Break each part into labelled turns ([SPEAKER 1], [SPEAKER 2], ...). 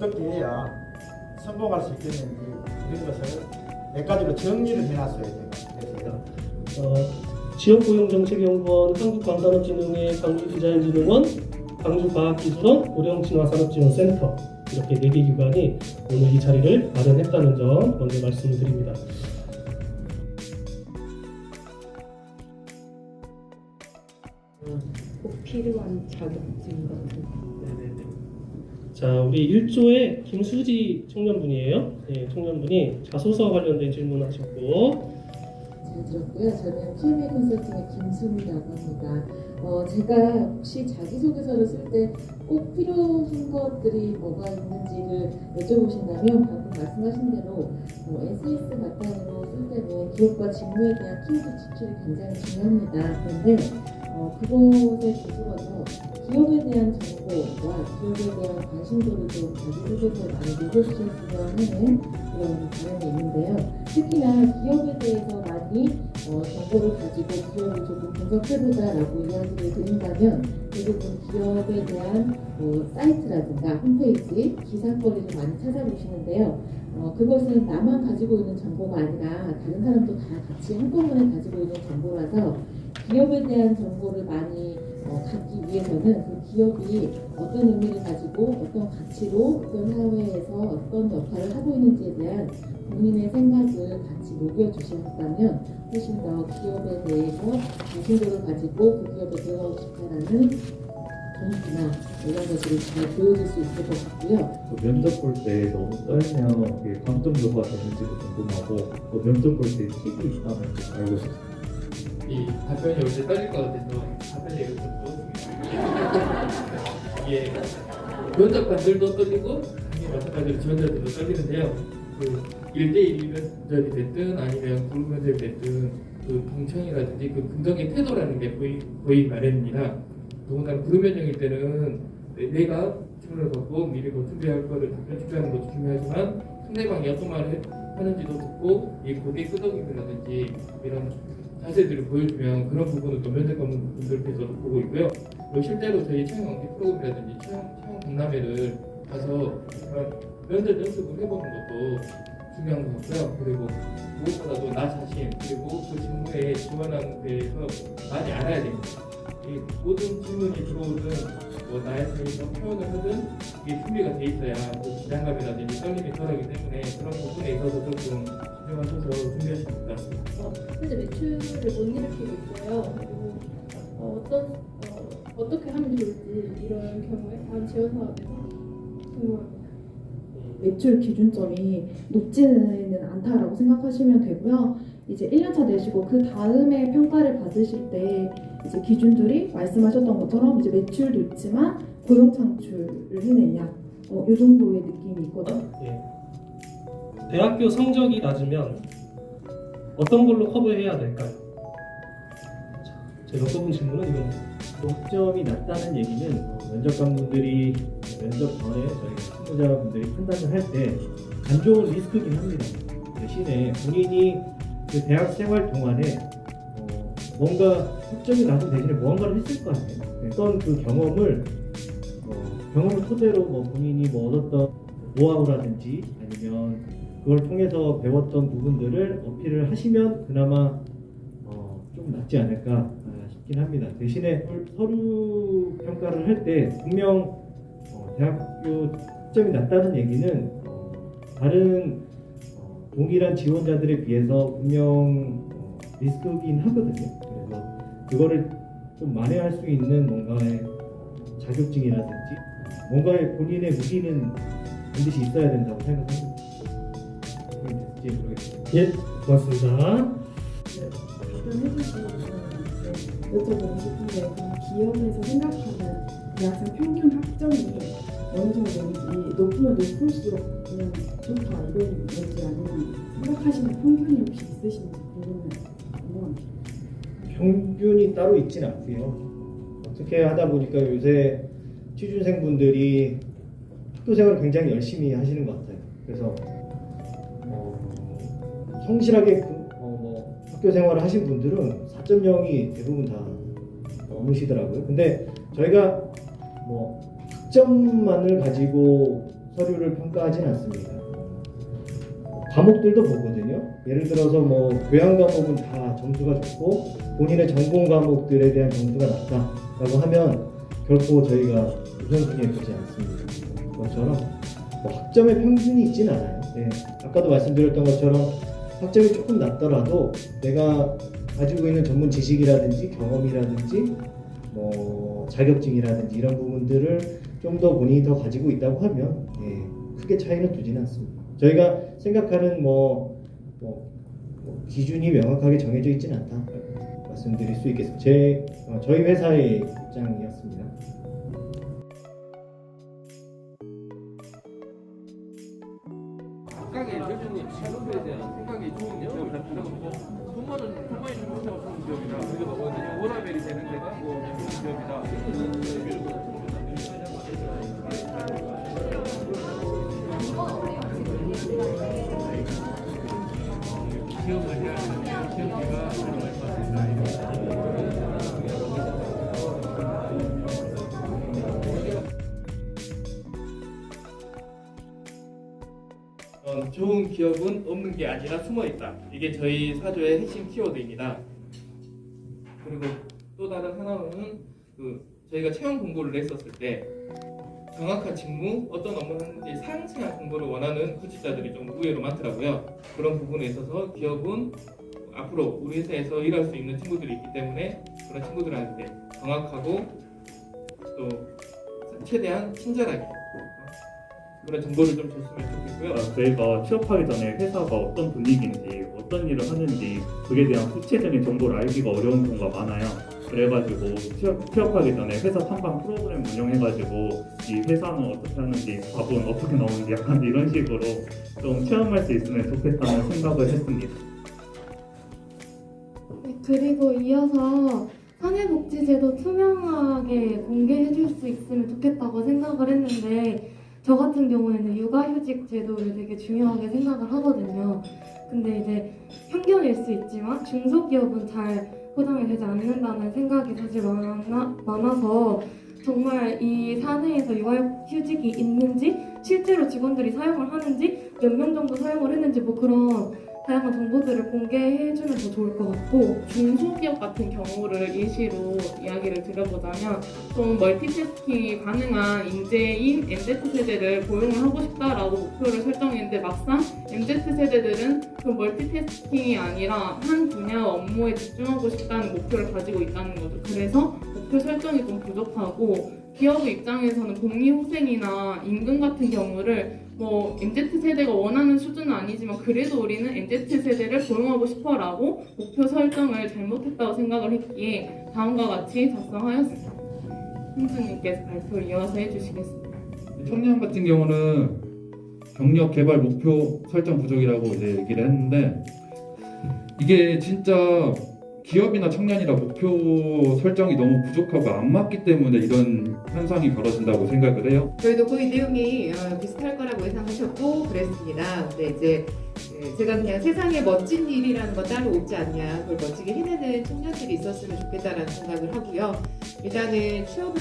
[SPEAKER 1] 어떻게 해야 성공할 수 있겠는지 이런 것을 몇 가지로 정리를 해놨어요. 제가. 그래서
[SPEAKER 2] 지역고용정책연구원, 한국광산업진흥회, 광주디자인진흥원, 광주과학기술원, 고령진화산업지원센터 이렇게 4개 기관이 오늘 이 자리를 마련했다는 점 먼저 말씀을 드립니다.
[SPEAKER 3] 꼭 필요한 자격증 같은 거.
[SPEAKER 2] 네네네. 자, 우리 1조의 김수지 청년분이에요. 네, 청년분이 자소서 관련된 질문하셨고.
[SPEAKER 4] 잘 들었고요. 저는 PMA 컨설팅의 김수미라고 합니다. 제가 혹시 자기소개서를 쓸 때 꼭 필요한 것들이 뭐가 있는지를 여쭤보신다면 방금 말씀하신 대로 SNS 바탕으로 쓸 때는 기업과 직무에 대한 키워드 지출이 굉장히 중요합니다. 그런데 그것에 더불어서 기업에 대한 정보와 기업에 대한 관심도를 좀 자기소개서에 많이 녹여주셨으면 하는 그런 바람이 있는데요. 특히나 기업에 대해서 많이 정보를 가지고 기업을 조금 분석해보자라고 이야기를 드린다면 대부분 기업에 대한 사이트라든가 홈페이지, 기사거리를 많이 찾아보시는데요. 그것은 나만 가지고 있는 정보가 아니라 다른 사람도 다 같이 한꺼번에 가지고 있는 정보라서 기업에 대한 정보를 많이 갖기 위해서는 그 기업이 어떤 의미를 가지고 어떤 가치로 어떤 사회에서 어떤 역할을 하고 있는지에 대한 본인의 생각을 같이 녹여주셨다면 훨씬 더 기업에 대해서 관심도를 가지고 그 기업에 들어가고 싶다라는 동기나 이런 것들이 잘 보여질 수 있을 것 같고요.
[SPEAKER 5] 면접 볼 때 너무 떨면 그게 감점 요소가 되는지도 궁금하고 면접 볼 때 팁이 있다면 좀 알고 싶습니다.
[SPEAKER 6] 이 답변이 올 때 떨릴 것 같아서 답변 얘기를 좀 넣었습니다. 이게 면접관들도 떨리고 마찬가지로 지원자들도 떨리는데요. 그 1대1 면접이 됐든 아니면 그룹 면접이 됐든 그 경청이라든지 그 긍정의 태도라는 게 보이기 마련입니다. 더군다나 그룹 면접일 때는 내가 질문을 받고 미리 뭐 준비할 거를 답변 준비하는 것도 중요하지만 상대방이 어떤 말을 하는지도 듣고 이 고개 끄덕임이라든지 이런 자세들을 보여주면 그런 부분은 또 면접관 분들께서도 보고 있고요. 또 실제로 저희 채용 연기 프로그램이라든지 채용 박람회를 가서 그런 면접 연습을 해보는 것도 중요한 것 같고요. 그리고 무엇보다도 나 자신 그리고 그 직무에 지원하는 데에서 많이 알아야 됩니다. 이 모든 질문이 들어오든 뭐 나에 대해서 표현을 하든 이게 준비가 돼 있어야 그 긴장감이라든지 떨림이 덜하기 때문에 그런 부분에 있어서 조금 신경을 써서 준비하시면 될 것 같습니다.
[SPEAKER 7] 현재 매출을 못 일으키고 있어요. 그리고 어떻게 하면 좋을지 이런 경우에 다음 지원 사업에서 궁금합니다.
[SPEAKER 8] 매출 기준점이 높지는 않다라고 생각하시면 되고요. 이제 1년차 내시고 그 다음에 평가를 받으실 때 이제 기준들이 말씀하셨던 것처럼 이제 매출도 있지만 고용 창출을 해내냐 이 정도의 느낌이 있거든요.
[SPEAKER 2] 예. 대학교 성적이 낮으면 어떤 걸로 커버해야 될까요? 자, 제가 뽑은 질문은 이겁니다.
[SPEAKER 5] 독점이 낮다는 얘기는 면접관분들이 면접 전에 저희가 실무자분들이 판단을 할 때 안 좋은 리스크긴 합니다. 대신에 본인이 그 대학 생활 동안에 뭔가 학점이 낮은 대신에 무언가를 했을 거 아니에요. 어떤 그 경험을 토대로 뭐 본인이 뭐 얻었던 노하우라든지 아니면 그걸 통해서 배웠던 부분들을 어필을 하시면 그나마 좀 낫지 않을까 싶긴 합니다. 대신에 서류 평가를 할 때 분명 대학교 학점이 낮다는 얘기는 다른 동일한 지원자들에 비해서 분명 리스크긴 하거든요. 그래서 그거를 좀 만회할 수 있는 뭔가의 자격증이라든지 뭔가의 본인의 무기는 반드시 있어야 된다고 생각합니다. 됐지 모르겠습니다.
[SPEAKER 2] 예, 고맙습니다.
[SPEAKER 9] 답변해주시는 여쭤보고 싶은데 그럼 기업에서 생각하는 대학생 평균 학점이 어느 정도인지 높으면 높을수록 그냥 좋다 이런 건지 아니면 생각하시는 평균이 혹시 있으신지 궁금합니다.
[SPEAKER 5] 평균이 따로 있진 않고요. 어떻게 하다 보니까 요새 취준생분들이 학교 생활을 굉장히 열심히 하시는 것 같아요. 그래서 성실하게 학교 생활을 하신 분들은 4.0이 대부분 다 넘으시더라고요. 근데 저희가 학점만을 가지고 서류를 평가하진 않습니다. 과목들도 보거든요. 예를 들어서 뭐 교양 과목은 다 점수가 좋고 본인의 전공 과목들에 대한 점수가 낮다라고 하면 결코 저희가 우선순위에 두지 않습니다. 그것처럼 뭐 학점의 평균이 있진 않아요. 네. 아까도 말씀드렸던 것처럼 학점이 조금 낮더라도 내가 가지고 있는 전문 지식이라든지 경험이라든지 뭐 자격증이라든지 이런 부분들을 좀 더 본인이 더 가지고 있다고 하면 크게 차이는 두지는 않습니다. 저희가 생각하는 기준이 명확하게 정해져 있지는 않다 말씀드릴 수 있겠습니다. 저희 회사의 입장이었습니다.
[SPEAKER 6] 각각의 결국은 산업에 대한 생각이 좋은 기업을 다 들어가고 돈 많이 주고 싶은 기업이다. 그리고 뭐 워라벨이 되는 데가 뭐 좋은 기업이다. 기업을 해야 되는데 기업가 가능할 것 같습니다. 좋은 기업은 없는 게 아니라 숨어 있다. 이게 저희 사조의 핵심 키워드입니다. 그리고 또 다른 하나는 저희가 채용 공고를 냈었을 때 정확한 직무, 어떤 업무를 하는지 상세한 공고를 원하는 구직자들이 좀 의외로 많더라고요. 그런 부분에 있어서 기업은 앞으로 우리 회사에서 일할 수 있는 친구들이 있기 때문에 그런 친구들한테 정확하고 또 최대한 친절하게 그런 정보를 좀 줬으면 좋겠고요.
[SPEAKER 10] 저희가 취업하기 전에 회사가 어떤 분위기인지 어떤 일을 하는지 그에 대한 구체적인 정보를 알기가 어려운 경우가 많아요. 그래가지고 취업하기 전에 회사 탐방 프로그램 운영해가지고 이 회사는 어떻게 하는지 밥은 어떻게 나오는지 약간 이런 식으로 좀 체험할 수 있으면 좋겠다는 생각을 했습니다.
[SPEAKER 11] 네, 그리고 이어서 사내복지제도 투명하게 공개해줄 수 있으면 좋겠다고 생각을 했는데 저 같은 경우에는 육아휴직 제도를 되게 중요하게 생각을 하거든요. 근데 이제 편견일 수 있지만 중소기업은 잘 포장이 되지 않는다는 생각이 사실 많아서 정말 이 사내에서 육아휴직이 있는지 실제로 직원들이 사용을 하는지 몇 명 정도 사용을 했는지 뭐 그런 다양한 정보들을 공개해주면 더 좋을 것 같고
[SPEAKER 3] 중소기업 같은 경우를 예시로 이야기를 드려보자면 좀 멀티태스킹이 가능한 인재인 MZ세대를 고용을 하고 싶다라고 목표를 설정했는데 막상 MZ세대들은 그 멀티태스킹이 아니라 한 분야 업무에 집중하고 싶다는 목표를 가지고 있다는 거죠. 그래서 목표 설정이 좀 부족하고 기업의 입장에서는 복리후생이나 임금 같은 경우를 뭐 MZ세대가 원하는 수준은 아니지만 그래도 우리는 MZ세대를 고용하고 싶어라고 목표 설정을 잘못했다고 생각을 했기에 다음과 같이 작성하였습니다. 홍수님께서 발표를 이어서 해주시겠습니다.
[SPEAKER 12] 청년 같은 경우는 경력 개발 목표 설정 부족이라고 이제 얘기를 했는데 이게 진짜 기업이나 청년이라 목표 설정이 너무 부족하고 안 맞기 때문에 이런 현상이 벌어진다고 생각을 해요.
[SPEAKER 4] 저희도 거의 내용이 비슷할 거라고 예상하셨고 그랬습니다. 근데 이제 제가 그냥 세상에 멋진 일이라는 거 따로 없지 않냐, 그걸 멋지게 해내는 청년들이 있었으면 좋겠다라는 생각을 하고요. 일단은 취업을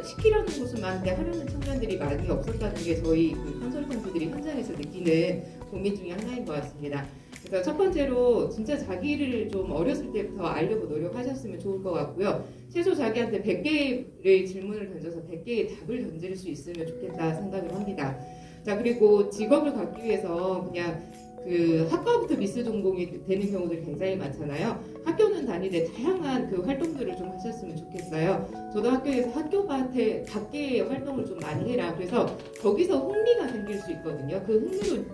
[SPEAKER 4] 시키려는 곳은 많은데 하려는 청년들이 많이 없었다는 게 저희 컨설턴트들이 현장에서 느끼는 고민 중에 하나인 것 같습니다. 그래서 첫 번째로 진짜 자기를 좀 어렸을 때부터 알려고 노력하셨으면 좋을 것 같고요. 최소 자기한테 100개의 질문을 던져서 100개의 답을 던질 수 있으면 좋겠다 생각을 합니다. 자, 그리고 직업을 갖기 위해서 그냥 학과부터 미스 전공이 되는 경우들이 굉장히 많잖아요. 학교는 다니되 다양한 활동들을 좀 하셨으면 좋겠어요. 저도 학교에서 학교 밖의 활동을 좀 많이 해라. 그래서 거기서 흥미가 생길 수 있거든요. 그 흥미로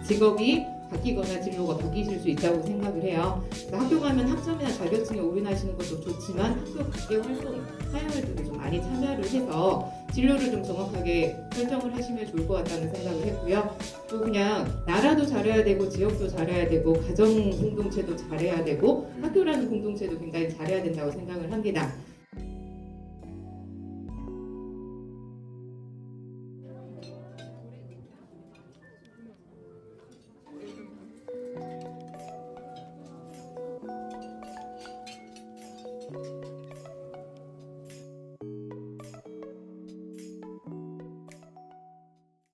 [SPEAKER 4] 직업이 바뀌거나 진로가 바뀌실 수 있다고 생각을 해요. 학교 가면 학점이나 자격증에 올인하시는 것도 좋지만 학교 밖의 활동, 사회활동에 좀 많이 참여를 해서 진로를 좀 정확하게 설정을 하시면 좋을 것 같다는 생각을 했고요. 또 그냥 나라도 잘해야 되고 지역도 잘해야 되고 가정 공동체도 잘해야 되고 학교라는 공동체도 굉장히 잘해야 된다고 생각을 합니다.